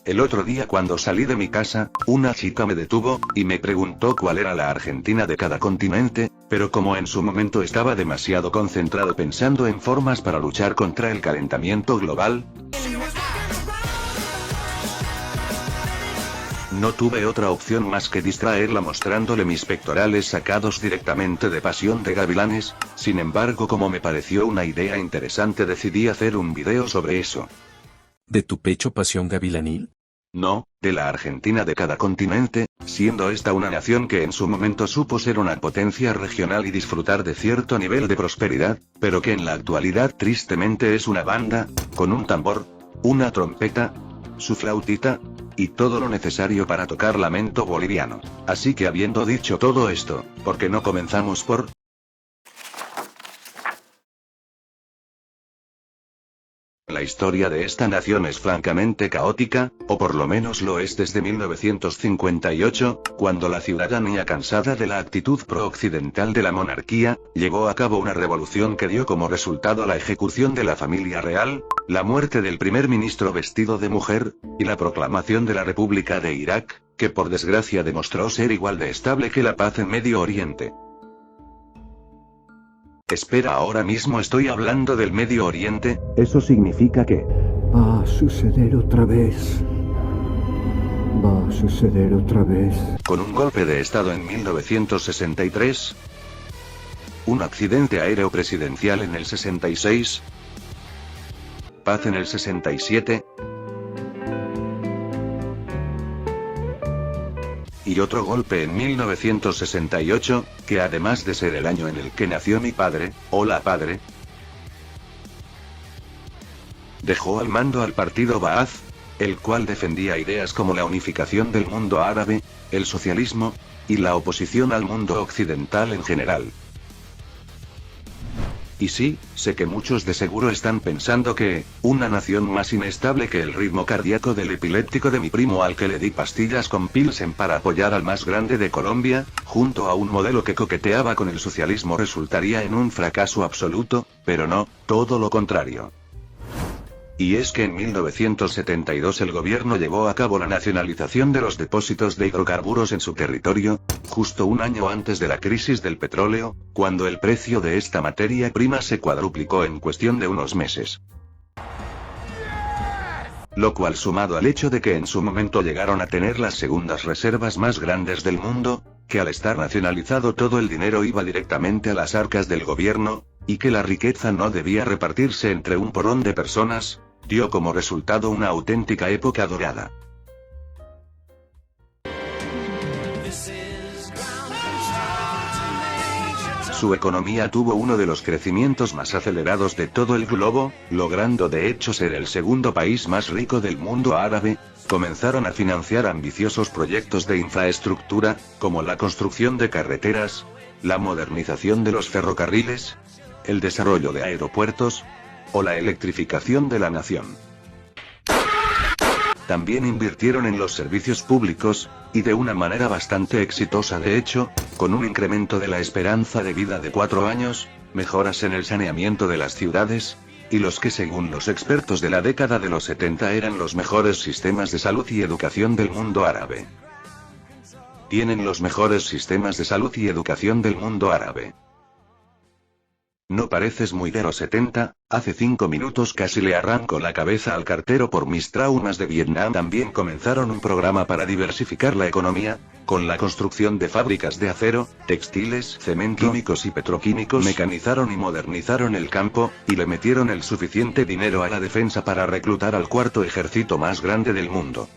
El otro día cuando salí de mi casa, una chica me detuvo, y me preguntó cuál era la Argentina de cada continente, pero como en su momento estaba demasiado concentrado pensando en formas para luchar contra el calentamiento global, no tuve otra opción más que distraerla mostrándole mis pectorales sacados directamente de Pasión de Gavilanes. Sin embargo, como me pareció una idea interesante, decidí hacer un video sobre eso. ¿De tu pecho pasión gavilanil? No, de la Argentina de cada continente, siendo esta una nación que en su momento supo ser una potencia regional y disfrutar de cierto nivel de prosperidad, pero que en la actualidad tristemente es una banda, con un tambor, una trompeta, su flautita, y todo lo necesario para tocar lamento boliviano. Así que habiendo dicho todo esto, ¿por qué no comenzamos por...? La historia de esta nación es francamente caótica, o por lo menos lo es desde 1958, cuando la ciudadanía, cansada de la actitud pro-occidental de la monarquía, llevó a cabo una revolución que dio como resultado la ejecución de la familia real, la muerte del primer ministro vestido de mujer, y la proclamación de la República de Irak, que por desgracia demostró ser igual de estable que la paz en Medio Oriente. Espera, ahora mismo estoy hablando del Medio Oriente. Eso significa que... Va a suceder otra vez. Va a suceder otra vez. Con un golpe de estado en 1963. Un accidente aéreo presidencial en el 66. Paz en el 67. Y otro golpe en 1968, que además de ser el año en el que nació mi padre, hola padre, dejó al mando al partido Ba'ath, el cual defendía ideas como la unificación del mundo árabe, el socialismo, y la oposición al mundo occidental en general. Y sí, sé que muchos de seguro están pensando que, una nación más inestable que el ritmo cardíaco del epiléptico de mi primo al que le di pastillas con Pilsen para apoyar al más grande de Colombia, junto a un modelo que coqueteaba con el socialismo, resultaría en un fracaso absoluto, pero no, todo lo contrario. Y es que en 1972 el gobierno llevó a cabo la nacionalización de los depósitos de hidrocarburos en su territorio, justo un año antes de la crisis del petróleo, cuando el precio de esta materia prima se cuadruplicó en cuestión de unos meses. Lo cual, sumado al hecho de que en su momento llegaron a tener las segundas reservas más grandes del mundo, que al estar nacionalizado todo el dinero iba directamente a las arcas del gobierno, y que la riqueza no debía repartirse entre un porrón de personas, dio como resultado una auténtica época dorada. Su economía tuvo uno de los crecimientos más acelerados de todo el globo, logrando de hecho ser el segundo país más rico del mundo árabe. Comenzaron a financiar ambiciosos proyectos de infraestructura, como la construcción de carreteras, la modernización de los ferrocarriles, el desarrollo de aeropuertos, o la electrificación de la nación. También invirtieron en los servicios públicos, y de una manera bastante exitosa de hecho, con un incremento de la esperanza de vida de 4 años, mejoras en el saneamiento de las ciudades, y los que según los expertos de la década de los 70 eran los mejores sistemas de salud y educación del mundo árabe. Tienen los mejores sistemas de salud y educación del mundo árabe. No pareces muy de los 70, hace 5 minutos casi le arranco la cabeza al cartero por mis traumas de Vietnam. También comenzaron un programa para diversificar la economía, con la construcción de fábricas de acero, textiles, cemento, químicos y petroquímicos. Mecanizaron y modernizaron el campo, y le metieron el suficiente dinero a la defensa para reclutar al cuarto ejército más grande del mundo.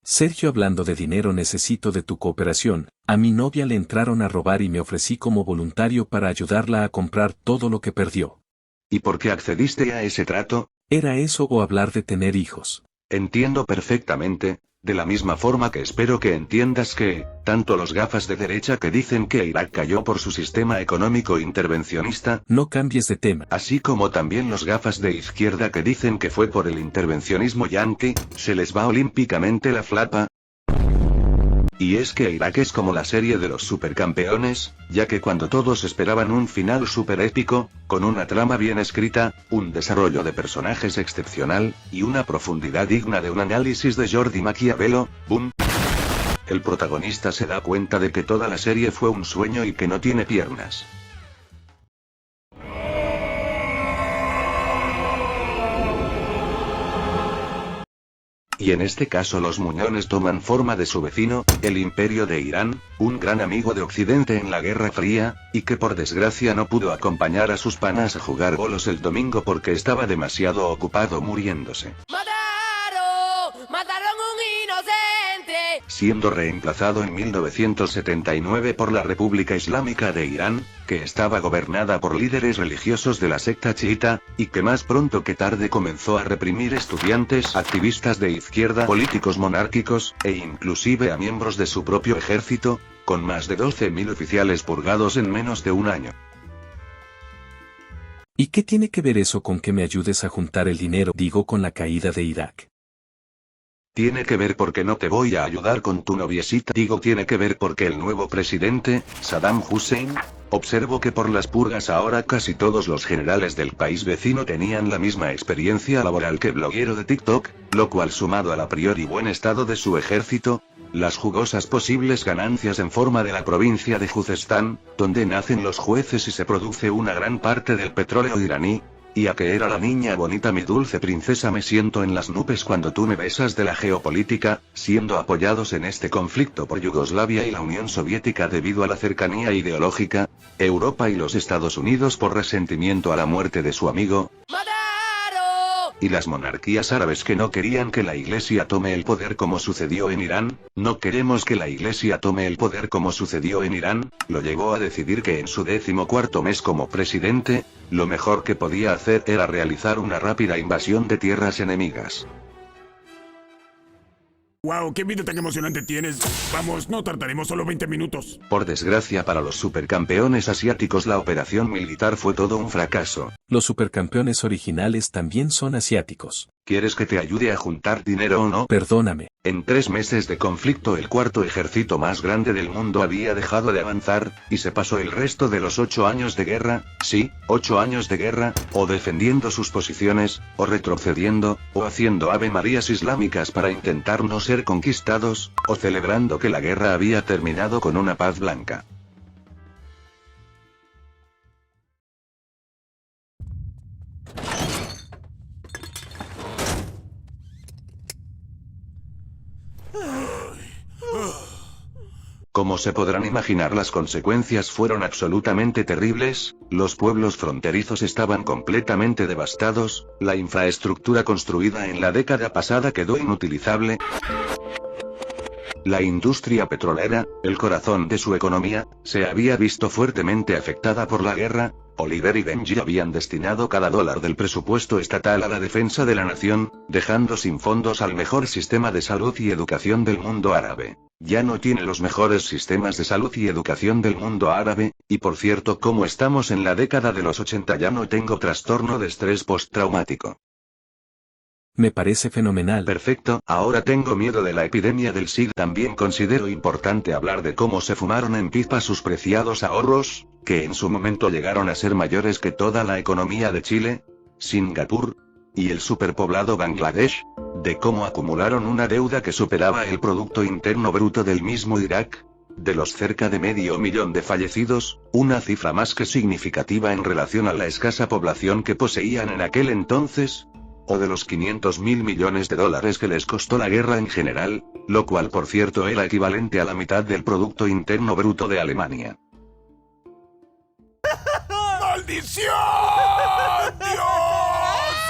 Sergio, hablando de dinero, necesito de tu cooperación. A mi novia le entraron a robar y me ofrecí como voluntario para ayudarla a comprar todo lo que perdió. ¿Y por qué accediste a ese trato? ¿Era eso o hablar de tener hijos? Entiendo perfectamente, de la misma forma que espero que entiendas que, tanto los gafas de derecha que dicen que Irak cayó por su sistema económico intervencionista, no cambies de tema, así como también los gafas de izquierda que dicen que fue por el intervencionismo yanqui, se les va olímpicamente la flapa. Y es que Irak es como la serie de los supercampeones, ya que cuando todos esperaban un final super épico, con una trama bien escrita, un desarrollo de personajes excepcional, y una profundidad digna de un análisis de Jordi Maquiavelo, ¡boom! El protagonista se da cuenta de que toda la serie fue un sueño y que no tiene piernas. Y en este caso los muñones toman forma de su vecino, el Imperio de Irán, un gran amigo de Occidente en la Guerra Fría, y que por desgracia no pudo acompañar a sus panas a jugar bolos el domingo porque estaba demasiado ocupado muriéndose. ¡Mataron un inocente! Siendo reemplazado en 1979 por la República Islámica de Irán, que estaba gobernada por líderes religiosos de la secta chiita, y que más pronto que tarde comenzó a reprimir estudiantes, activistas de izquierda, políticos monárquicos, e inclusive a miembros de su propio ejército, con más de 12.000 oficiales purgados en menos de un año. ¿Y qué tiene que ver eso con que me ayudes a juntar el dinero? Digo, con la caída de Irak. Tiene que ver porque no te voy a ayudar con tu noviecita. Digo, tiene que ver porque el nuevo presidente, Saddam Hussein, observo que por las purgas ahora casi todos los generales del país vecino tenían la misma experiencia laboral que el bloguero de TikTok, lo cual sumado al a priori buen estado de su ejército, las jugosas posibles ganancias en forma de la provincia de Juzestán, donde nacen los jueces y se produce una gran parte del petróleo iraní, y a que era la niña bonita, mi dulce princesa, me siento en las nubes cuando tú me besas de la geopolítica, siendo apoyados en este conflicto por Yugoslavia y la Unión Soviética debido a la cercanía ideológica, Europa y los Estados Unidos por resentimiento a la muerte de su amigo, y las monarquías árabes que no querían que la Iglesia tome el poder como sucedió en Irán. No queremos que la Iglesia tome el poder como sucedió en Irán, lo llevó a decidir que en su 14º mes como presidente, lo mejor que podía hacer era realizar una rápida invasión de tierras enemigas. ¡Wow! ¡Qué vida tan emocionante tienes! Vamos, no tardaremos solo 20 minutos. Por desgracia para los supercampeones asiáticos, la operación militar fue todo un fracaso. Los supercampeones originales también son asiáticos. ¿Quieres que te ayude a juntar dinero o no? Perdóname. En 3 meses de conflicto el cuarto ejército más grande del mundo había dejado de avanzar, y se pasó el resto de los 8 años de guerra, sí, 8 años de guerra, o defendiendo sus posiciones, o retrocediendo, o haciendo ave marías islámicas para intentar no ser conquistados, o celebrando que la guerra había terminado con una paz blanca. Como se podrán imaginar, las consecuencias fueron absolutamente terribles. Los pueblos fronterizos estaban completamente devastados, la infraestructura construida en la década pasada quedó inutilizable. La industria petrolera, el corazón de su economía, se había visto fuertemente afectada por la guerra. Oliver y Benji habían destinado cada dólar del presupuesto estatal a la defensa de la nación, dejando sin fondos al mejor sistema de salud y educación del mundo árabe. Ya no tiene los mejores sistemas de salud y educación del mundo árabe, y por cierto, como estamos en la década de los 80, ya no tengo trastorno de estrés postraumático. Me parece fenomenal. Perfecto, ahora tengo miedo de la epidemia del SIDA. También considero importante hablar de cómo se fumaron en pipa sus preciados ahorros, que en su momento llegaron a ser mayores que toda la economía de Chile, Singapur, y el superpoblado Bangladesh, de cómo acumularon una deuda que superaba el Producto Interno Bruto del mismo Irak, de los cerca de 500.000 de fallecidos, una cifra más que significativa en relación a la escasa población que poseían en aquel entonces, o de los 500.000 millones de dólares que les costó la guerra en general, lo cual por cierto era equivalente a la mitad del Producto Interno Bruto de Alemania. ¡Maldición! ¡Dios!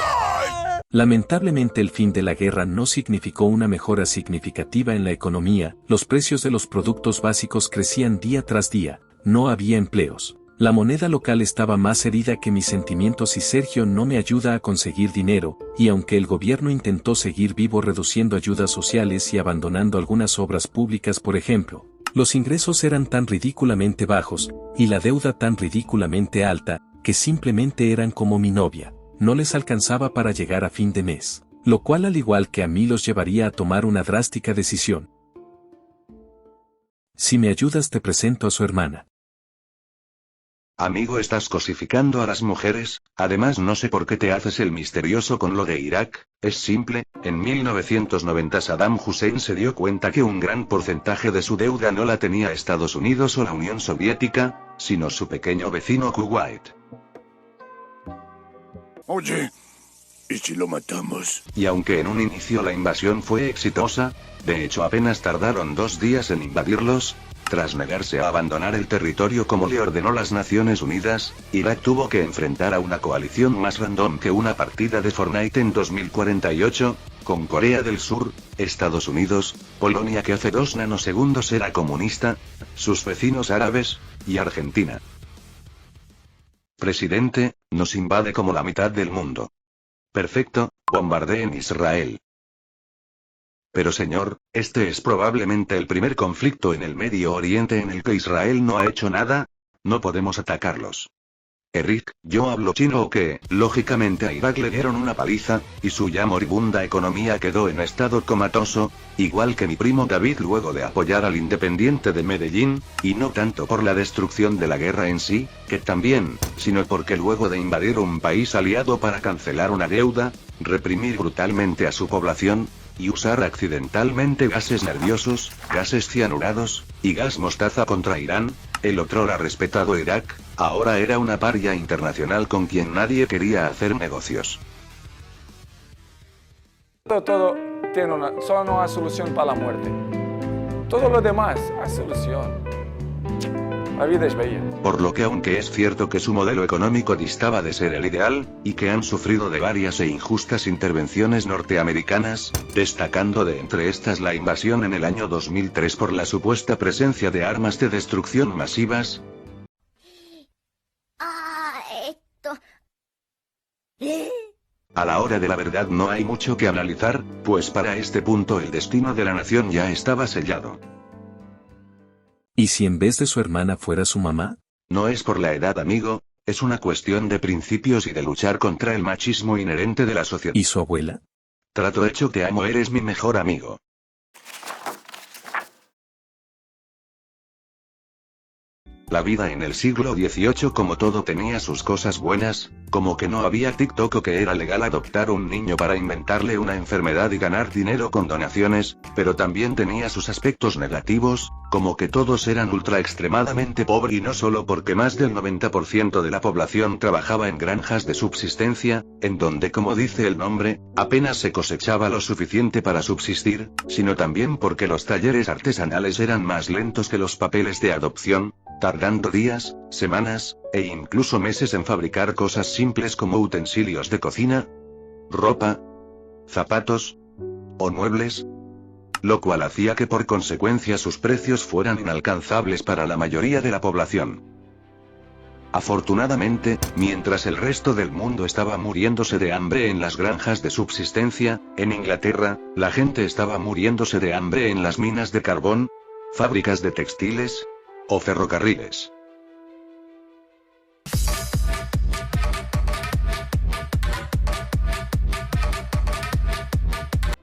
¡Ay! Lamentablemente el fin de la guerra no significó una mejora significativa en la economía, los precios de los productos básicos crecían día tras día, no había empleos. La moneda local estaba más herida que mis sentimientos y Sergio no me ayuda a conseguir dinero, y aunque el gobierno intentó seguir vivo reduciendo ayudas sociales y abandonando algunas obras públicas, por ejemplo, los ingresos eran tan ridículamente bajos, y la deuda tan ridículamente alta, que simplemente eran como mi novia, no les alcanzaba para llegar a fin de mes, lo cual al igual que a mí los llevaría a tomar una drástica decisión. Si me ayudas te presento a su hermana. Amigo, estás cosificando a las mujeres, además no sé por qué te haces el misterioso con lo de Irak, es simple, en 1990 Saddam Hussein se dio cuenta que un gran porcentaje de su deuda no la tenía Estados Unidos o la Unión Soviética, sino su pequeño vecino Kuwait. Oye, ¿y si lo matamos? Y aunque en un inicio la invasión fue exitosa, de hecho apenas tardaron 2 días en invadirlos, tras negarse a abandonar el territorio como le ordenó las Naciones Unidas, Irak tuvo que enfrentar a una coalición más random que una partida de Fortnite en 2048, con Corea del Sur, Estados Unidos, Polonia que hace 2 nanosegundos era comunista, sus vecinos árabes, y Argentina. Presidente, nos invade como la mitad del mundo. Perfecto, bombardeen Israel. Pero señor, este es probablemente el primer conflicto en el Medio Oriente en el que Israel no ha hecho nada, no podemos atacarlos. Eric, ¿yo hablo chino o qué? Lógicamente a Irak le dieron una paliza, y su ya moribunda economía quedó en estado comatoso, igual que mi primo David luego de apoyar al Independiente de Medellín, y no tanto por la destrucción de la guerra en sí, que también, sino porque luego de invadir un país aliado para cancelar una deuda, reprimir brutalmente a su población, y usar accidentalmente gases nerviosos, gases cianurados, y gas mostaza contra Irán, el otrora respetado Irak, ahora era una paria internacional con quien nadie quería hacer negocios. Todo tiene solo una solución para la muerte. Todo lo demás hay solución. La vida es bella. Por lo que aunque es cierto que su modelo económico distaba de ser el ideal, y que han sufrido de varias e injustas intervenciones norteamericanas, destacando de entre estas la invasión en el año 2003 por la supuesta presencia de armas de destrucción masivas, a la hora de la verdad no hay mucho que analizar, pues para este punto el destino de la nación ya estaba sellado. ¿Y si en vez de su hermana fuera su mamá? No es por la edad, amigo, es una cuestión de principios y de luchar contra el machismo inherente de la sociedad. ¿Y su abuela? Trato hecho, te amo, eres mi mejor amigo. La vida en el siglo XVIII, como todo, tenía sus cosas buenas, como que no había TikTok o que era legal adoptar un niño para inventarle una enfermedad y ganar dinero con donaciones, pero también tenía sus aspectos negativos, como que todos eran ultra extremadamente pobres y no solo porque más del 90% de la población trabajaba en granjas de subsistencia, en donde, como dice el nombre, apenas se cosechaba lo suficiente para subsistir, sino también porque los talleres artesanales eran más lentos que los papeles de adopción, tardando días, semanas, e incluso meses en fabricar cosas simples como utensilios de cocina, ropa, zapatos o muebles, lo cual hacía que por consecuencia sus precios fueran inalcanzables para la mayoría de la población. Afortunadamente, mientras el resto del mundo estaba muriéndose de hambre en las granjas de subsistencia, en Inglaterra, la gente estaba muriéndose de hambre en las minas de carbón, fábricas de textiles o ferrocarriles.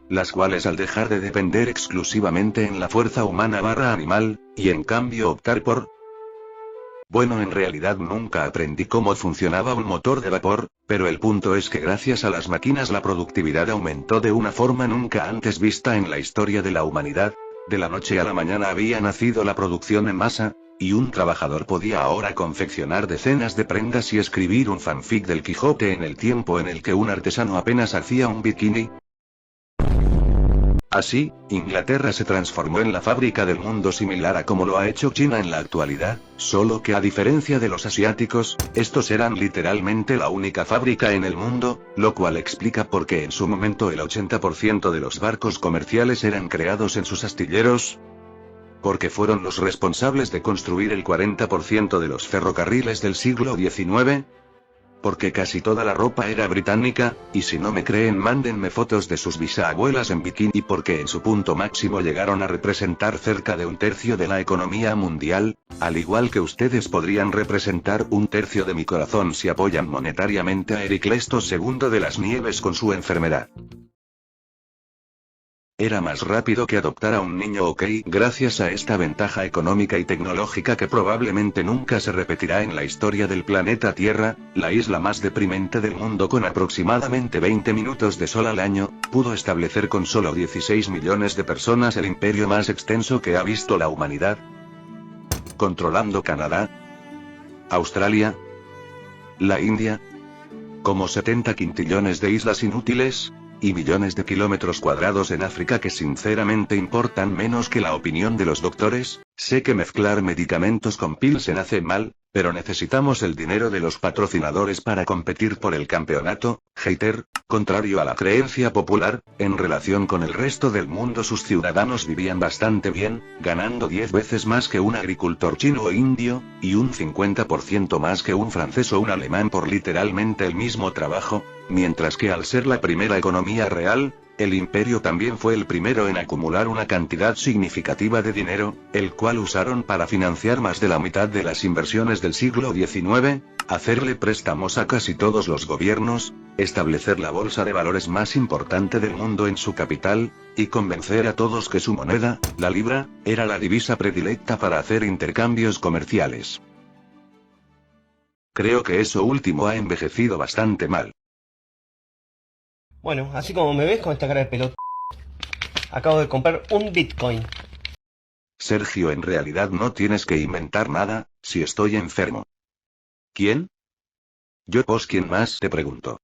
Las cuales, al dejar de depender exclusivamente en la fuerza humana / animal, y en cambio optar por... Bueno, en realidad nunca aprendí cómo funcionaba un motor de vapor, pero el punto es que gracias a las máquinas la productividad aumentó de una forma nunca antes vista en la historia de la humanidad. De la noche a la mañana había nacido la producción en masa, y un trabajador podía ahora confeccionar decenas de prendas y escribir un fanfic del Quijote en el tiempo en el que un artesano apenas hacía un bikini. Así, Inglaterra se transformó en la fábrica del mundo similar a como lo ha hecho China en la actualidad, solo que a diferencia de los asiáticos, estos eran literalmente la única fábrica en el mundo, lo cual explica por qué en su momento el 80% de los barcos comerciales eran creados en sus astilleros, porque fueron los responsables de construir el 40% de los ferrocarriles del siglo XIX, porque casi toda la ropa era británica, y si no me creen mándenme fotos de sus bisabuelas en bikini, y porque en su punto máximo llegaron a representar cerca de 1/3 de la economía mundial, al igual que ustedes podrían representar 1/3 de mi corazón si apoyan monetariamente a Eric Lestos II de las Nieves con su enfermedad. Era más rápido que adoptar a un niño, ok. Gracias a esta ventaja económica y tecnológica que probablemente nunca se repetirá en la historia del planeta Tierra, la isla más deprimente del mundo con aproximadamente 20 minutos de sol al año, pudo establecer con solo 16 millones de personas el imperio más extenso que ha visto la humanidad. Controlando Canadá, Australia, la India, como 70 quintillones de islas inútiles, y millones de kilómetros cuadrados en África que sinceramente importan menos que la opinión de los doctores. Sé que mezclar medicamentos con Pilsen hace mal, pero necesitamos el dinero de los patrocinadores para competir por el campeonato. Hater, contrario a la creencia popular, en relación con el resto del mundo sus ciudadanos vivían bastante bien, ganando 10 veces más que un agricultor chino o indio, y un 50% más que un francés o un alemán por literalmente el mismo trabajo, mientras que al ser la primera economía real, el imperio también fue el primero en acumular una cantidad significativa de dinero, el cual usaron para financiar más de la mitad de las inversiones del siglo XIX, hacerle préstamos a casi todos los gobiernos, establecer la bolsa de valores más importante del mundo en su capital, y convencer a todos que su moneda, la libra, era la divisa predilecta para hacer intercambios comerciales. Creo que eso último ha envejecido bastante mal. Bueno, así como me ves con esta cara de pelota, acabo de comprar un Bitcoin. Sergio, en realidad no tienes que inventar nada, si estoy enfermo. ¿Quién? Yo, pues ¿quién más? Te pregunto.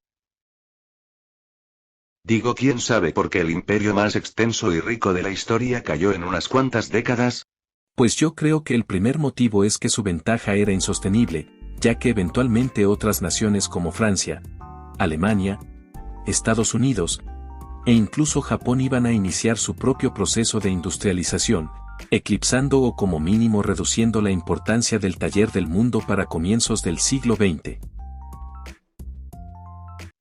Digo, ¿quién sabe por qué el imperio más extenso y rico de la historia cayó en unas cuantas décadas? Pues yo creo que el primer motivo es que su ventaja era insostenible, ya que eventualmente otras naciones como Francia, Alemania, Estados Unidos, e incluso Japón iban a iniciar su propio proceso de industrialización, eclipsando o como mínimo reduciendo la importancia del taller del mundo para comienzos del siglo XX.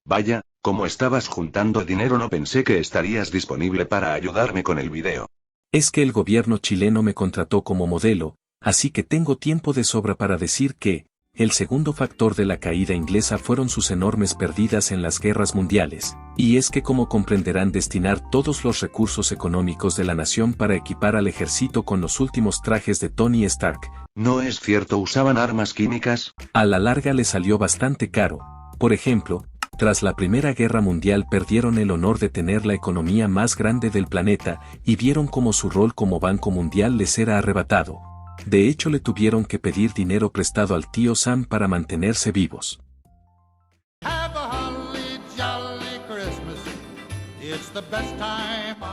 Vaya, como estabas juntando dinero no pensé que estarías disponible para ayudarme con el video. Es que el gobierno chileno me contrató como modelo, así que tengo tiempo de sobra para decir que, el segundo factor de la caída inglesa fueron sus enormes pérdidas en las guerras mundiales, y es que como comprenderán destinar todos los recursos económicos de la nación para equipar al ejército con los últimos trajes de Tony Stark. ¿No es cierto usaban armas químicas? A la larga le salió bastante caro. Por ejemplo, tras la Primera Guerra Mundial perdieron el honor de tener la economía más grande del planeta, y vieron cómo su rol como Banco Mundial les era arrebatado. De hecho le tuvieron que pedir dinero prestado al tío Sam para mantenerse vivos.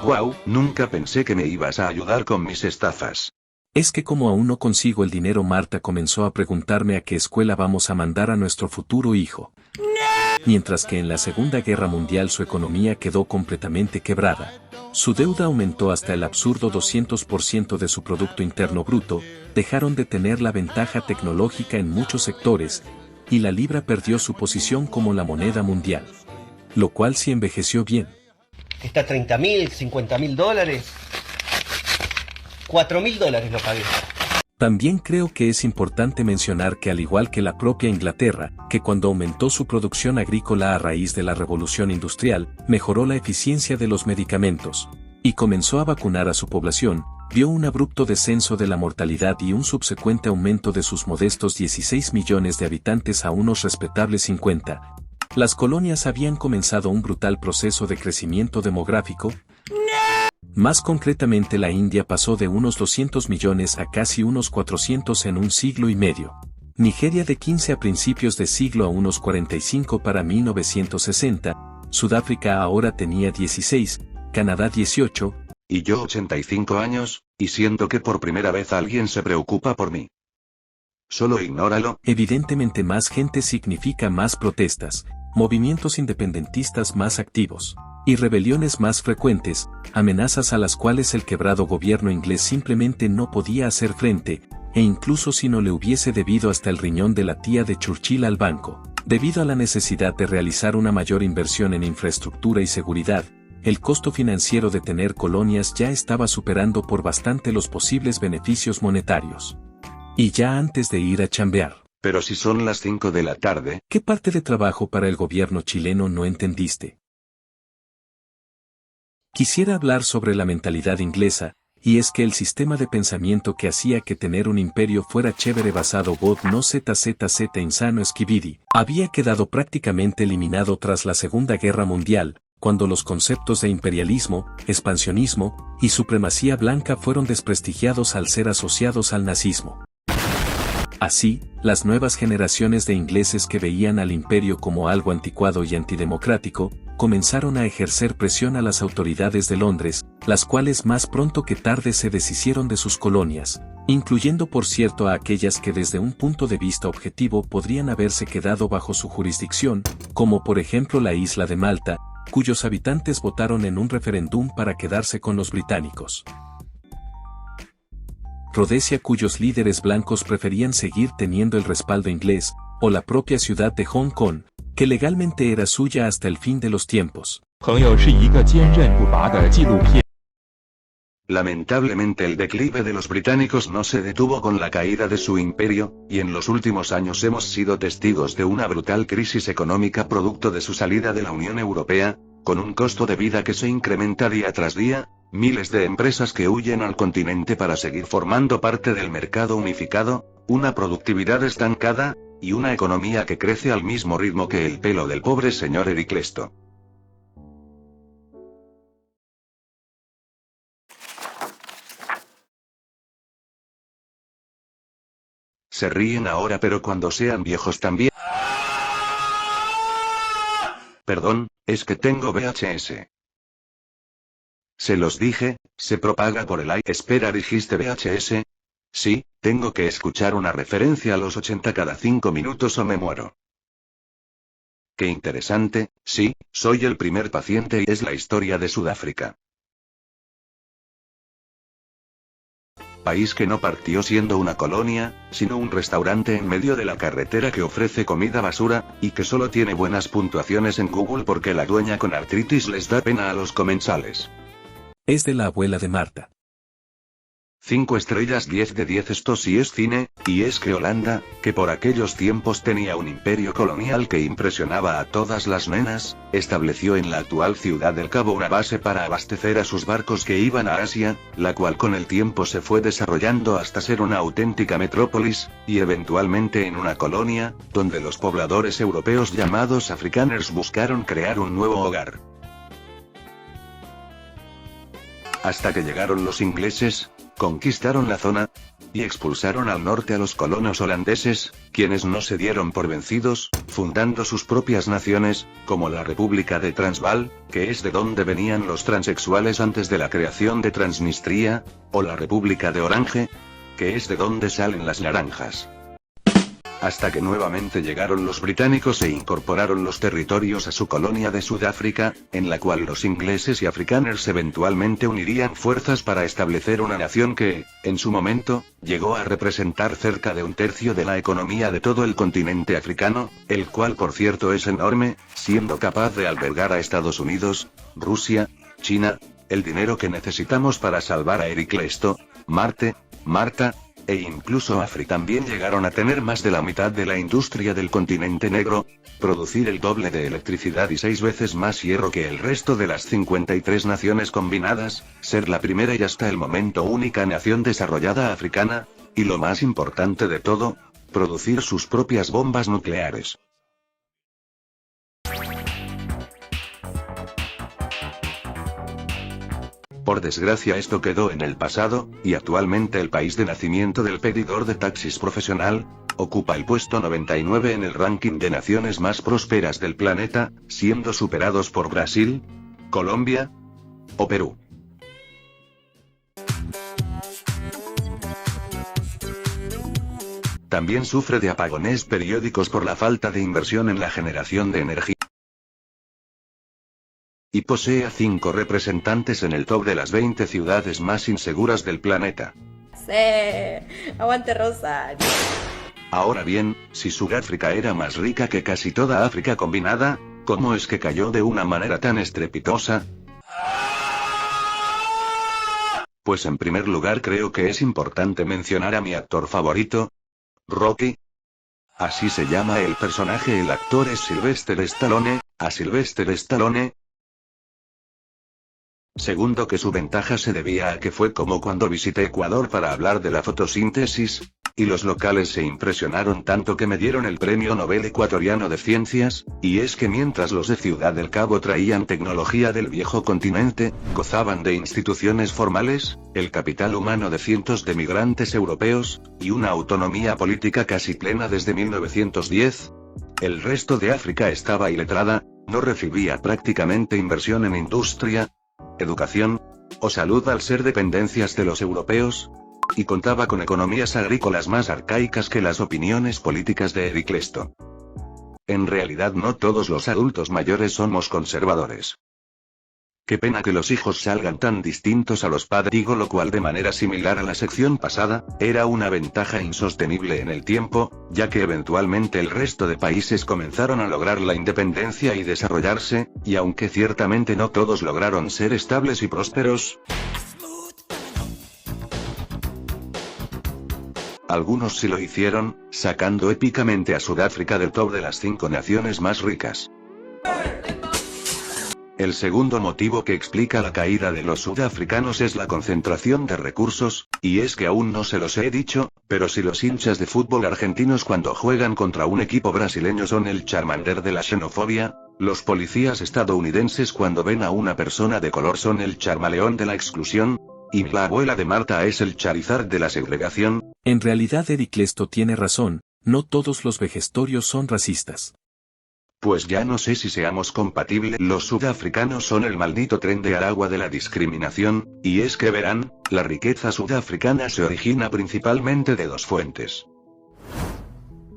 Wow, nunca pensé que me ibas a ayudar con mis estafas. Es que como aún no consigo el dinero, Marta comenzó a preguntarme a qué escuela vamos a mandar a nuestro futuro hijo. Mientras que en la Segunda Guerra Mundial su economía quedó completamente quebrada. Su deuda aumentó hasta el absurdo 200% de su Producto Interno Bruto, dejaron de tener la ventaja tecnológica en muchos sectores, y la libra perdió su posición como la moneda mundial. Lo cual sí envejeció bien. Está $30.000, $50.000. $4.000 lo pagué. También creo que es importante mencionar que al igual que la propia Inglaterra, que cuando aumentó su producción agrícola a raíz de la revolución industrial, mejoró la eficiencia de los medicamentos, y comenzó a vacunar a su población, vio un abrupto descenso de la mortalidad y un subsecuente aumento de sus modestos 16 millones de habitantes a unos respetables 50. Las colonias habían comenzado un brutal proceso de crecimiento demográfico. Más concretamente la India pasó de unos 200 millones a casi unos 400 en un siglo y medio. Nigeria de 15 a principios de siglo a unos 45 para 1960, Sudáfrica ahora tenía 16, Canadá 18. Y yo 85 años, y siento que por primera vez alguien se preocupa por mí. Solo ignóralo. Evidentemente más gente significa más protestas, movimientos independentistas más activos, y rebeliones más frecuentes, amenazas a las cuales el quebrado gobierno inglés simplemente no podía hacer frente, e incluso si no le hubiese debido hasta el riñón de la tía de Churchill al banco, debido a la necesidad de realizar una mayor inversión en infraestructura y seguridad, el costo financiero de tener colonias ya estaba superando por bastante los posibles beneficios monetarios. Y ya antes de ir a chambear. Pero si son las 5 de la tarde. ¿Qué parte de trabajo para el gobierno chileno no entendiste? Quisiera hablar sobre la mentalidad inglesa, y es que el sistema de pensamiento que hacía que tener un imperio fuera chévere basado God no ZZZ insano skibidi, había quedado prácticamente eliminado tras la Segunda Guerra Mundial, cuando los conceptos de imperialismo, expansionismo y supremacía blanca fueron desprestigiados al ser asociados al nazismo. Así, las nuevas generaciones de ingleses que veían al imperio como algo anticuado y antidemocrático, comenzaron a ejercer presión a las autoridades de Londres, las cuales más pronto que tarde se deshicieron de sus colonias, incluyendo por cierto a aquellas que desde un punto de vista objetivo podrían haberse quedado bajo su jurisdicción, como por ejemplo la isla de Malta, cuyos habitantes votaron en un referéndum para quedarse con los británicos. Rhodesia, cuyos líderes blancos preferían seguir teniendo el respaldo inglés, o la propia ciudad de Hong Kong, que legalmente era suya hasta el fin de los tiempos. Lamentablemente el declive de los británicos no se detuvo con la caída de su imperio, y en los últimos años hemos sido testigos de una brutal crisis económica producto de su salida de la Unión Europea, con un costo de vida que se incrementa día tras día, miles de empresas que huyen al continente para seguir formando parte del mercado unificado, una productividad estancada, y una economía que crece al mismo ritmo que el pelo del pobre señor Ericlesto. Se ríen ahora, pero cuando sean viejos también. Perdón, es que tengo VHS. Se los dije, se propaga por el aire. Espera, ¿dijiste VHS? Sí, tengo que escuchar una referencia a los 80 cada 5 minutos o me muero. Qué interesante, sí, soy el primer paciente y es la historia de Sudáfrica. País que no partió siendo una colonia, sino un restaurante en medio de la carretera que ofrece comida basura, y que solo tiene buenas puntuaciones en Google porque la dueña con artritis les da pena a los comensales. Es de la abuela de Marta. 5 estrellas 10 de 10. Esto sí es cine, y es que Holanda, que por aquellos tiempos tenía un imperio colonial que impresionaba a todas las nenas, estableció en la actual ciudad del Cabo una base para abastecer a sus barcos que iban a Asia, la cual con el tiempo se fue desarrollando hasta ser una auténtica metrópolis, y eventualmente en una colonia, donde los pobladores europeos llamados afrikaners buscaron crear un nuevo hogar. Hasta que llegaron los ingleses, conquistaron la zona, y expulsaron al norte a los colonos holandeses, quienes no se dieron por vencidos, fundando sus propias naciones, como la República de Transvaal, que es de donde venían los transexuales antes de la creación de Transnistria, o la República de Orange, que es de donde salen las naranjas. Hasta que nuevamente llegaron los británicos e incorporaron los territorios a su colonia de Sudáfrica, en la cual los ingleses y afrikaners eventualmente unirían fuerzas para establecer una nación que, en su momento, llegó a representar cerca de un tercio de la economía de todo el continente africano, el cual por cierto es enorme, siendo capaz de albergar a Estados Unidos, Rusia, China, el dinero que necesitamos para salvar a Ericlesto, Marta, e incluso África. También llegaron a tener más de la mitad de la industria del continente negro, producir el doble de electricidad y 6 veces más hierro que el resto de las 53 naciones combinadas, ser la primera y hasta el momento única nación desarrollada africana, y lo más importante de todo, producir sus propias bombas nucleares. Por desgracia esto quedó en el pasado, y actualmente el país de nacimiento del pedidor de taxis profesional, ocupa el puesto 99 en el ranking de naciones más prósperas del planeta, siendo superados por Brasil, Colombia o Perú. También sufre de apagones periódicos por la falta de inversión en la generación de energía. Y posee a 5 representantes en el top de las 20 ciudades más inseguras del planeta. Sí, aguante Rosario. Ahora bien, si Sudáfrica era más rica que casi toda África combinada, ¿cómo es que cayó de una manera tan estrepitosa? Pues en primer lugar creo que es importante mencionar a mi actor favorito, Rocky. Así se llama el personaje, el actor es Sylvester Stallone. A Sylvester Stallone Segundo, que su ventaja se debía a que fue como cuando visité Ecuador para hablar de la fotosíntesis, y los locales se impresionaron tanto que me dieron el Premio Nobel Ecuatoriano de Ciencias, y es que mientras los de Ciudad del Cabo traían tecnología del viejo continente, gozaban de instituciones formales, el capital humano de cientos de migrantes europeos, y una autonomía política casi plena desde 1910, el resto de África estaba iletrada, no recibía prácticamente inversión en industria, educación o salud al ser dependencias de los europeos, y contaba con economías agrícolas más arcaicas que las opiniones políticas de Heraclesto. En realidad no todos los adultos mayores somos conservadores. Qué pena que los hijos salgan tan distintos a los padres. Digo lo cual de manera similar a la sección pasada, era una ventaja insostenible en el tiempo, ya que eventualmente el resto de países comenzaron a lograr la independencia y desarrollarse, y aunque ciertamente no todos lograron ser estables y prósperos, algunos sí lo hicieron, sacando épicamente a Sudáfrica del top de las 5 naciones más ricas. El segundo motivo que explica la caída de los sudafricanos es la concentración de recursos, y es que aún no se los he dicho, pero si los hinchas de fútbol argentinos cuando juegan contra un equipo brasileño son el Charmander de la xenofobia, los policías estadounidenses cuando ven a una persona de color son el Charmaleón de la exclusión, y la abuela de Marta es el Charizard de la segregación. En realidad Heraclesto tiene razón, no todos los vejestorios son racistas. Pues ya no sé si seamos compatibles. Los sudafricanos son el maldito tren de Aragua de la discriminación, y es que verán, la riqueza sudafricana se origina principalmente de dos fuentes.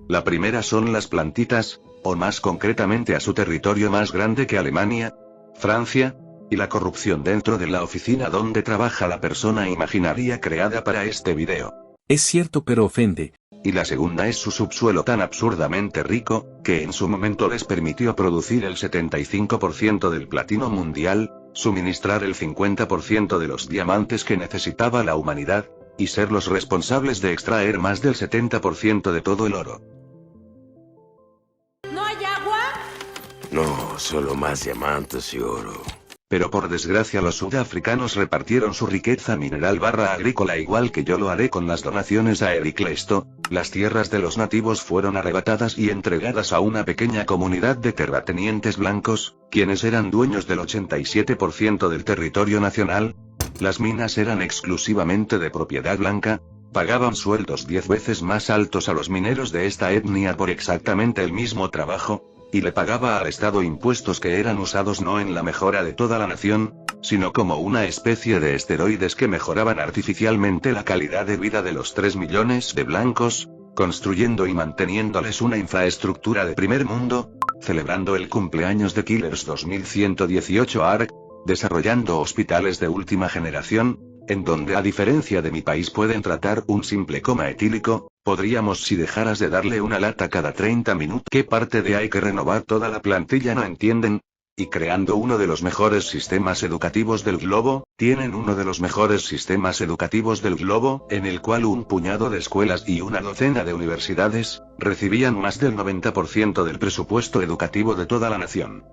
La primera son las plantitas, o más concretamente a su territorio más grande que Alemania, Francia, y la corrupción dentro de la oficina donde trabaja la persona imaginaria creada para este video. Es cierto pero ofende. Y la segunda es su subsuelo tan absurdamente rico, que en su momento les permitió producir el 75% del platino mundial, suministrar el 50% de los diamantes que necesitaba la humanidad, y ser los responsables de extraer más del 70% de todo el oro. ¿No hay agua? No, solo más diamantes y oro. Pero por desgracia los sudafricanos repartieron su riqueza mineral agrícola igual que yo lo haré con las donaciones a Heraclesto, las tierras de los nativos fueron arrebatadas y entregadas a una pequeña comunidad de terratenientes blancos, quienes eran dueños del 87% del territorio nacional, las minas eran exclusivamente de propiedad blanca, pagaban sueldos 10 veces más altos a los mineros de esta etnia por exactamente el mismo trabajo, y le pagaba al Estado impuestos que eran usados no en la mejora de toda la nación, sino como una especie de esteroides que mejoraban artificialmente la calidad de vida de los 3 millones de blancos, construyendo y manteniéndoles una infraestructura de primer mundo, celebrando el cumpleaños de Killers 2118 ARC, desarrollando hospitales de última generación, en donde a diferencia de mi país pueden tratar un simple coma etílico, podríamos si dejaras de darle una lata cada 30 minutos. ¿Qué parte de hay que renovar toda la plantilla no entienden? Y creando uno de los mejores sistemas educativos del globo, tienen uno de los mejores sistemas educativos del globo, en el cual un puñado de escuelas y una docena de universidades, recibían más del 90% del presupuesto educativo de toda la nación.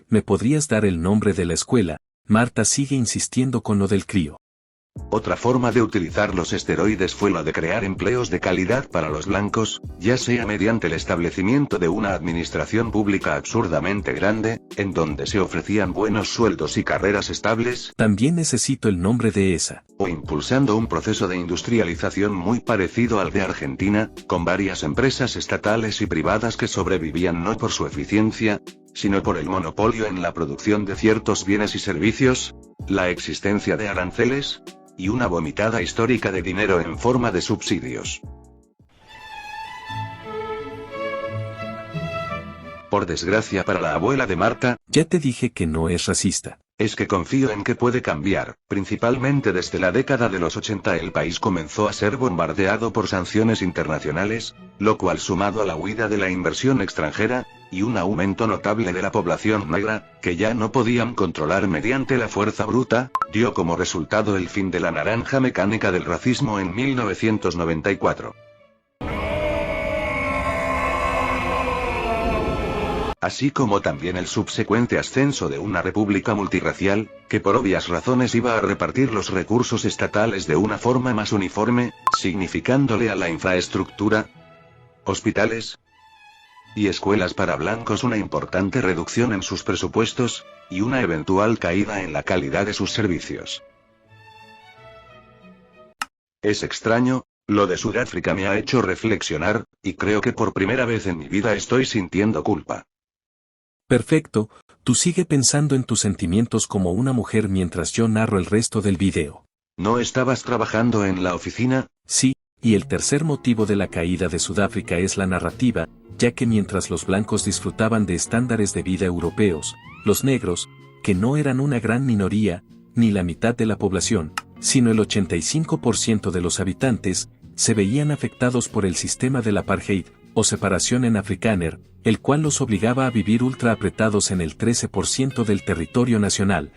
¿Me podrías dar el nombre de la escuela? Marta sigue insistiendo con lo del crío. Otra forma de utilizar los esteroides fue la de crear empleos de calidad para los blancos, ya sea mediante el establecimiento de una administración pública absurdamente grande, en donde se ofrecían buenos sueldos y carreras estables. También necesito el nombre de esa. O impulsando un proceso de industrialización muy parecido al de Argentina, con varias empresas estatales y privadas que sobrevivían no por su eficiencia, sino por el monopolio en la producción de ciertos bienes y servicios, la existencia de aranceles, y una vomitada histórica de dinero en forma de subsidios. Por desgracia para la abuela de Marta, ya te dije que no es racista. Es que confío en que puede cambiar. Principalmente desde la década de los 80 el país comenzó a ser bombardeado por sanciones internacionales, lo cual sumado a la huida de la inversión extranjera, y un aumento notable de la población negra, que ya no podían controlar mediante la fuerza bruta, dio como resultado el fin de la naranja mecánica del racismo en 1994. así como también el subsecuente ascenso de una república multirracial, que por obvias razones iba a repartir los recursos estatales de una forma más uniforme, significándole a la infraestructura, hospitales y escuelas para blancos una importante reducción en sus presupuestos, y una eventual caída en la calidad de sus servicios. Es extraño, lo de Sudáfrica me ha hecho reflexionar, y creo que por primera vez en mi vida estoy sintiendo culpa. Perfecto, tú sigue pensando en tus sentimientos como una mujer mientras yo narro el resto del video. ¿No estabas trabajando en la oficina? Sí, y el tercer motivo de la caída de Sudáfrica es la narrativa, ya que mientras los blancos disfrutaban de estándares de vida europeos, los negros, que no eran una gran minoría, ni la mitad de la población, sino el 85% de los habitantes, se veían afectados por el sistema del apartheid, o separación en afrikáner, el cual los obligaba a vivir ultra apretados en el 13% del territorio nacional,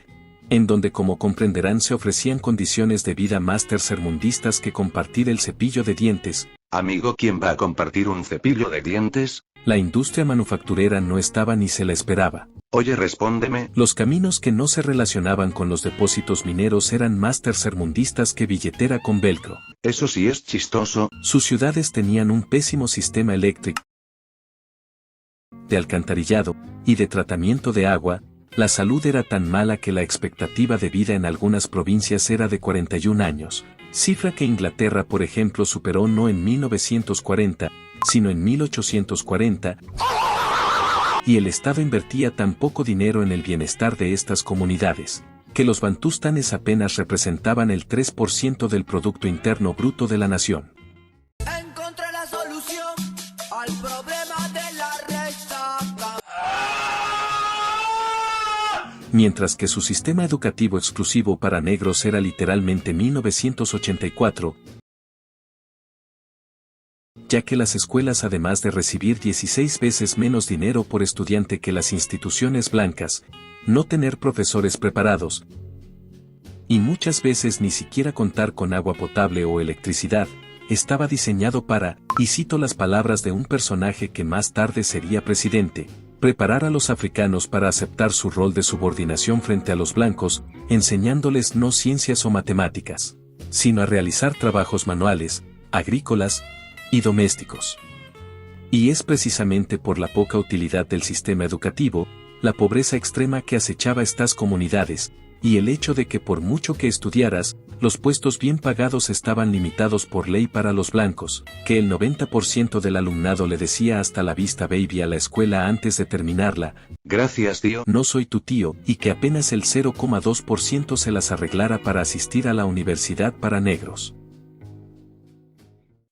en donde como comprenderán se ofrecían condiciones de vida más tercermundistas que compartir el cepillo de dientes. Amigo, ¿quién va a compartir un cepillo de dientes? La industria manufacturera no estaba ni se la esperaba. Oye, respóndeme. Los caminos que no se relacionaban con los depósitos mineros eran más tercermundistas que billetera con velcro. Eso sí es chistoso. Sus ciudades tenían un pésimo sistema eléctrico, de alcantarillado y de tratamiento de agua. La salud era tan mala que la expectativa de vida en algunas provincias era de 41 años, cifra que Inglaterra por ejemplo superó no en 1940, sino en 1840, y el Estado invertía tan poco dinero en el bienestar de estas comunidades, que los bantustanes apenas representaban el 3% del Producto Interno Bruto de la nación. Encontré la solución al problema de la resaca. Mientras que su sistema educativo exclusivo para negros era literalmente 1984, ya que las escuelas además de recibir 16 veces menos dinero por estudiante que las instituciones blancas, no tener profesores preparados, y muchas veces ni siquiera contar con agua potable o electricidad, estaba diseñado para, y cito las palabras de un personaje que más tarde sería presidente, preparar a los africanos para aceptar su rol de subordinación frente a los blancos, enseñándoles no ciencias o matemáticas, sino a realizar trabajos manuales, agrícolas y domésticos. Y es precisamente por la poca utilidad del sistema educativo, la pobreza extrema que acechaba estas comunidades, y el hecho de que por mucho que estudiaras, los puestos bien pagados estaban limitados por ley para los blancos, que el 90% del alumnado le decía hasta la vista baby a la escuela antes de terminarla. Gracias, tío. No soy tu tío, y que apenas el 0,2% se las arreglara para asistir a la universidad para negros.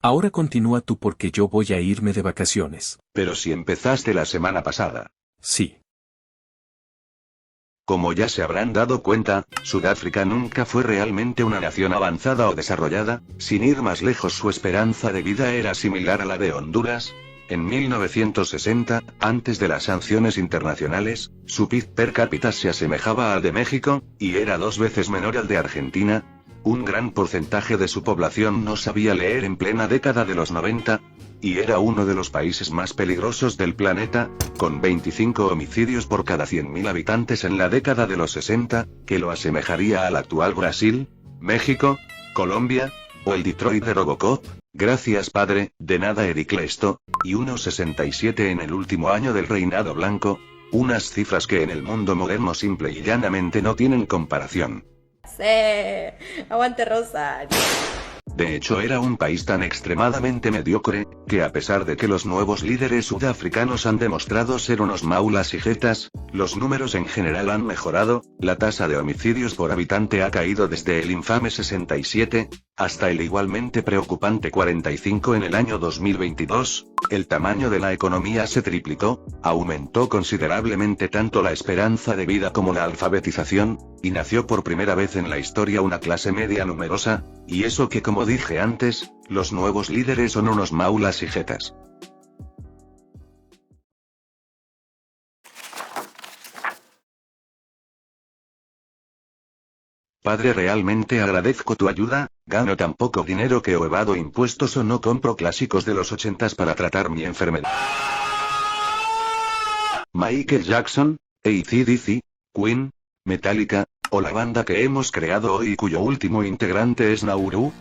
Ahora continúa tú porque yo voy a irme de vacaciones. Pero si empezaste la semana pasada. Sí. Como ya se habrán dado cuenta, Sudáfrica nunca fue realmente una nación avanzada o desarrollada. Sin ir más lejos, su esperanza de vida era similar a la de Honduras. En 1960, antes de las sanciones internacionales, su PIB per cápita se asemejaba al de México, y era 2 veces menor al de Argentina. Un gran porcentaje de su población no sabía leer en plena década de los 90, y era uno de los países más peligrosos del planeta, con 25 homicidios por cada 100.000 habitantes en la década de los 60, que lo asemejaría al actual Brasil, México, Colombia, o el Detroit de Robocop. Gracias padre, de nada Eric Lesto, y unos 67 en el último año del reinado blanco, unas cifras que en el mundo moderno simple y llanamente no tienen comparación. Sí, aguante Rosario. De hecho era un país tan extremadamente mediocre, que a pesar de que los nuevos líderes sudafricanos han demostrado ser unos maulas y jetas, los números en general han mejorado. La tasa de homicidios por habitante ha caído desde el infame 67, hasta el igualmente preocupante 45 en el año 2022, el tamaño de la economía se triplicó, aumentó considerablemente tanto la esperanza de vida como la alfabetización, y nació por primera vez en la historia una clase media numerosa, y eso que como dije antes, los nuevos líderes son unos maulas y jetas. Padre, realmente agradezco tu ayuda. Gano tan poco dinero que o evado impuestos o no compro clásicos de los 80s para tratar mi enfermedad. Michael Jackson, AC/DC, Queen, Metallica, o la banda que hemos creado hoy y cuyo último integrante es Nauru?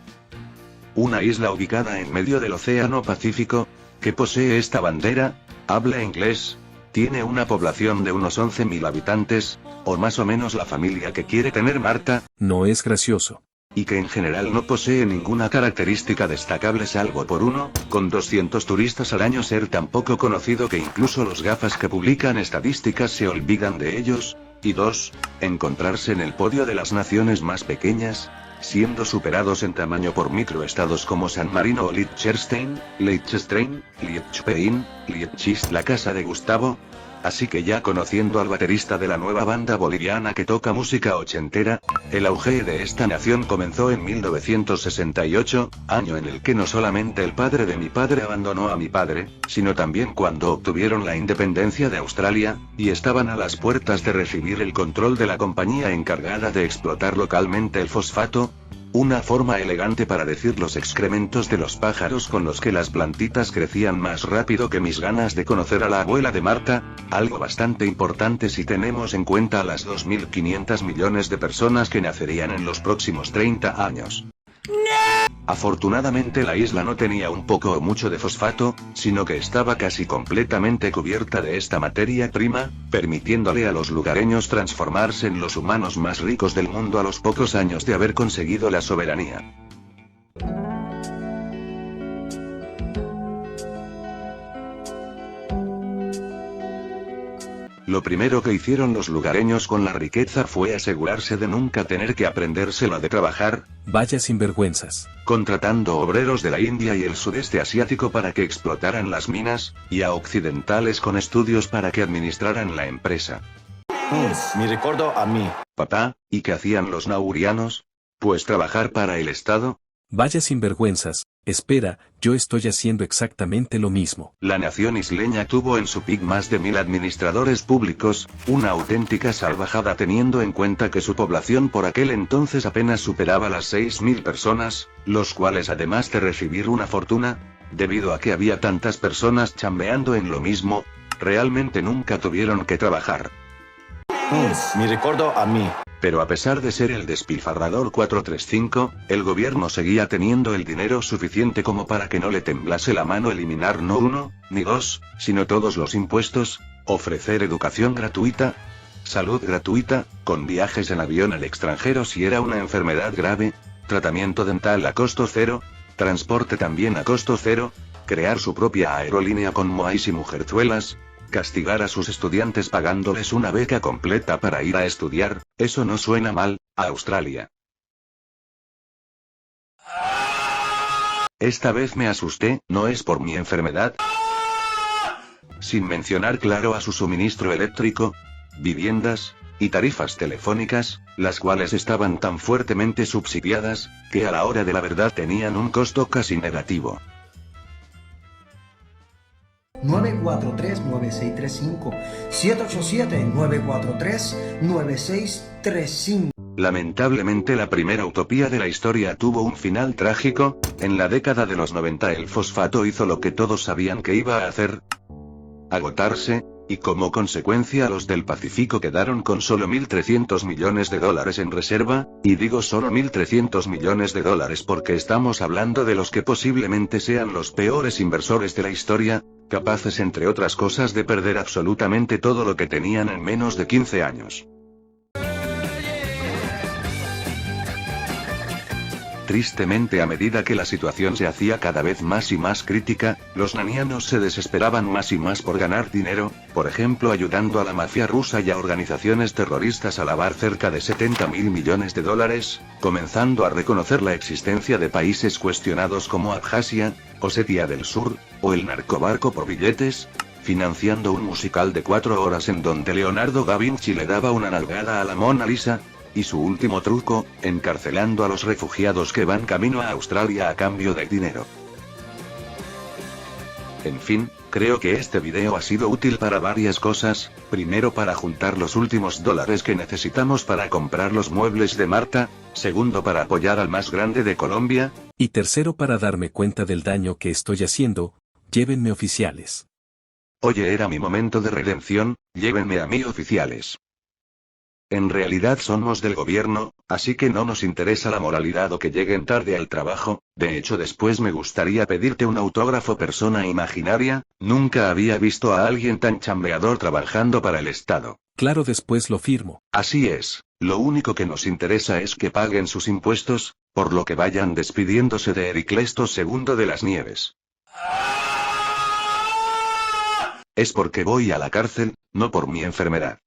Una isla ubicada en medio del Océano Pacífico, que posee esta bandera, habla inglés, tiene una población de unos 11.000 habitantes, o más o menos la familia que quiere tener Marta. No es gracioso. Y que en general no posee ninguna característica destacable salvo por uno, con 200 turistas al año ser tan poco conocido que incluso los gafas que publican estadísticas se olvidan de ellos, y dos, encontrarse en el podio de las naciones más pequeñas, siendo superados en tamaño por microestados como San Marino o Liechtenstein, Liechtenstein, Liechtenstein, Liechtenstein, la casa de Gustavo. Así que ya conociendo al baterista de la nueva banda boliviana que toca música ochentera, el auge de esta nación comenzó en 1968, año en el que no solamente el padre de mi padre abandonó a mi padre, sino también cuando obtuvieron la independencia de Australia, y estaban a las puertas de recibir el control de la compañía encargada de explotar localmente el fosfato, una forma elegante para decir los excrementos de los pájaros con los que las plantitas crecían más rápido que mis ganas de conocer a la abuela de Marta, algo bastante importante si tenemos en cuenta a las 2.500 millones de personas que nacerían en los próximos 30 años. Afortunadamente la isla no tenía un poco o mucho de fosfato, sino que estaba casi completamente cubierta de esta materia prima, permitiéndole a los lugareños transformarse en los humanos más ricos del mundo a los pocos años de haber conseguido la soberanía. Lo primero que hicieron los lugareños con la riqueza fue asegurarse de nunca tener que aprendérsela de trabajar. Vaya sinvergüenzas. Contratando obreros de la India y el sudeste asiático para que explotaran las minas, y a occidentales con estudios para que administraran la empresa. Me recuerdo a mí. Papá, ¿y qué hacían los naurianos? Pues trabajar para el Estado. Vaya sinvergüenzas. Espera, yo estoy haciendo exactamente lo mismo. La nación isleña tuvo en su pic más de 1000 administradores públicos, una auténtica salvajada teniendo en cuenta que su población por aquel entonces apenas superaba las 6000 personas, los cuales además de recibir una fortuna, debido a que había tantas personas chambeando en lo mismo, realmente nunca tuvieron que trabajar. Me recuerdo a mí. Pero a pesar de ser el despilfarrador 435, el gobierno seguía teniendo el dinero suficiente como para que no le temblase la mano eliminar no uno, ni dos, sino todos los impuestos, ofrecer educación gratuita, salud gratuita, con viajes en avión al extranjero si era una enfermedad grave, tratamiento dental a costo cero, transporte también a costo cero, crear su propia aerolínea con moais y mujerzuelas, castigar a sus estudiantes pagándoles una beca completa para ir a estudiar, eso no suena mal, a Australia. Esta vez me asusté, no es por mi enfermedad. Sin mencionar claro a su suministro eléctrico, viviendas, y tarifas telefónicas, las cuales estaban tan fuertemente subsidiadas, que a la hora de la verdad tenían un costo casi negativo. 943-9635, 787-943-9635. Lamentablemente la primera utopía de la historia tuvo un final trágico, en la década de los 90 el fosfato hizo lo que todos sabían que iba a hacer: agotarse, y como consecuencia los del Pacífico quedaron con solo $1.300 millones en reserva, y digo solo $1.300 millones porque estamos hablando de los que posiblemente sean los peores inversores de la historia, capaces entre otras cosas de perder absolutamente todo lo que tenían en menos de 15 años. Tristemente, a medida que la situación se hacía cada vez más y más crítica, los nanianos se desesperaban más y más por ganar dinero, por ejemplo ayudando a la mafia rusa y a organizaciones terroristas a lavar cerca de $70.000 millones, comenzando a reconocer la existencia de países cuestionados como Abjasia, Osetia del Sur, o el narcobarco por billetes, financiando un musical de 4 horas en donde Leonardo da Vinci le daba una nalgada a la Mona Lisa. Y su último truco, encarcelando a los refugiados que van camino a Australia a cambio de dinero. En fin, creo que este video ha sido útil para varias cosas, primero para juntar los últimos dólares que necesitamos para comprar los muebles de Marta, segundo para apoyar al más grande de Colombia, y tercero para darme cuenta del daño que estoy haciendo. Llévenme oficiales. Oye, era mi momento de redención, llévenme a mí, oficiales. En realidad somos del gobierno, así que no nos interesa la moralidad o que lleguen tarde al trabajo. De hecho, después me gustaría pedirte un autógrafo, persona imaginaria. Nunca había visto a alguien tan chambeador trabajando para el Estado. Claro, después lo firmo. Así es, lo único que nos interesa es que paguen sus impuestos, por lo que vayan despidiéndose de Hericlestos II de las Nieves. Es porque voy a la cárcel, no por mi enfermedad.